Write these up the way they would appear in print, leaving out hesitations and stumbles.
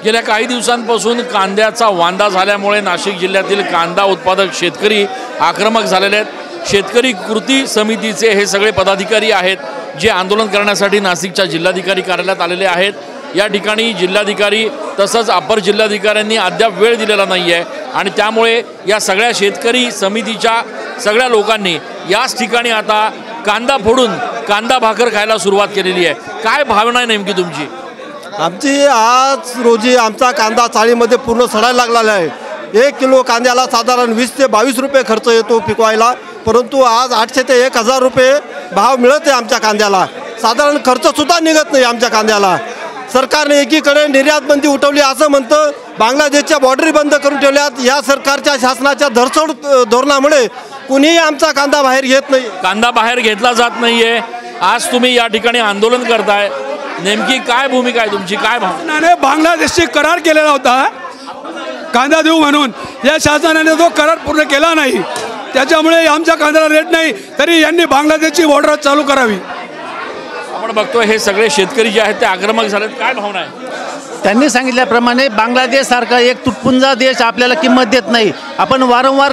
गेल्या काही दिवसांपासून कांद्याचा वांदा झाल्यामुळे नाशिक जिल्ह्यातील कांदा उत्पादक शेतकरी आक्रमक झालेले आहेत। शेतकरी कृती समितीचे हे सगळे पदाधिकारी आहेत जे आंदोलन करण्यासाठी नाशिकच्या जिल्हाधिकारी कार्यालयात आलेले आहेत। या ठिकाणी जिल्हाधिकारी तसंच अपर जिल्हाधिकाऱ्यांनी अद्याप वेळ दिलेला नाही आहे आणि त्यामुळे या सगळ्या शेतकरी समितीच्या सगळ्या लोकांनी याच ठिकाणी आता कांदा फोडून कांदा भाकर खायला सुरुवात केलेली आहे। काय भावना आहे नेमकी तुमची? आमची आज रोजी आमचा कांदा चाळीमध्ये पूर्ण सडायला लागलेला आहे। 1 किलो कांद्याला साधारण 20 ते 22 रुपये खर्च येतो पिकवायला, परंतु आज 800 ते 1000 रुपये भाव मिळत आहे आमच्या कांद्याला। साधारण खर्चसुद्धा निघत नाही आमच्या कांद्याला। सरकारने एकीकडे निर्यात बंदी उठवली असं म्हणतं, बांगलादेशच्या बॉर्डरी बंद करून ठेवल्यात। या सरकारच्या शासनाच्या धरसोड धोरणामुळे कुणीही आमचा कांदा बाहेर घेत नाही, कांदा बाहेर घेतला जात नाहीये। आज तुम्ही या ठिकाणी आंदोलन करताय, नेमकी काय भूमिका आहे तुमची? काय शासनाने बांगलादेशशी करार केलेला होता कांदा देऊ म्हणून, या शासनाने तो करार पूर्ण केला नाही, त्याच्यामुळे आमच्या कांद्याला रेट नाही, तरी यांनी बांगलादेशची बॉर्डर चालू करावी। आपण बघतोय हे सगळे शेतकरी जे आहेत ते आक्रमक झालेत, काय भावना आहे? त्यांनी सांगितल्याप्रमाणे बांगलादेश सारखा एक तुटपुंजा देश आपल्याला किंमत देत नाही। आपण वारंवार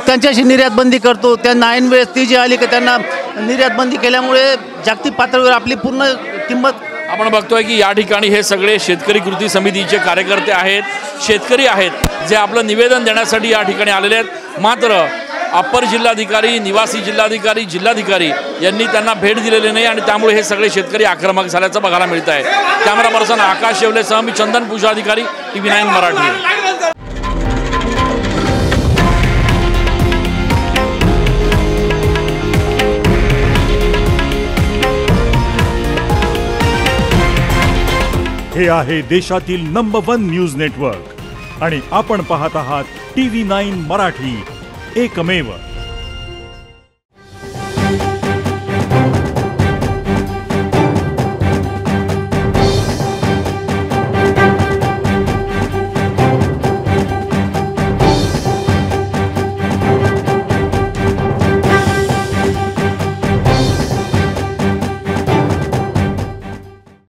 त्यांच्याशी निर्यात बंदी करतो, त्यांना ऐन वेळेस ती जी आली की त्यांना निर्यात बंदी केल्यामुळे जागतिक पातळीवर आपली पूर्ण किंमत। आपण बघतोय की या ठिकाणी हे सगळे शेतकरी कृती समितीचे कार्यकर्ते आहेत, शेतकरी आहेत जे आपलं निवेदन देण्यासाठी या ठिकाणी आलेले आहेत। मात्र अपर जिल्हाधिकारी, निवासी जिल्हाधिकारी, जिल्हाधिकारी यांनी त्यांना भेट दिलेली नाही आणि त्यामुळे हे सगळे शेतकरी आक्रमक झाल्याचं बघायला मिळत आहे। कॅमेरा पर्सन आकाश शेवलेसह मी चंदन पूजाधिकारी, TV9 मराठी। हे आहे देशातील नंबर 1 न्यूज नेटवर्क आणि आपण पाहत आहात TV9 मराठी, एकमेव।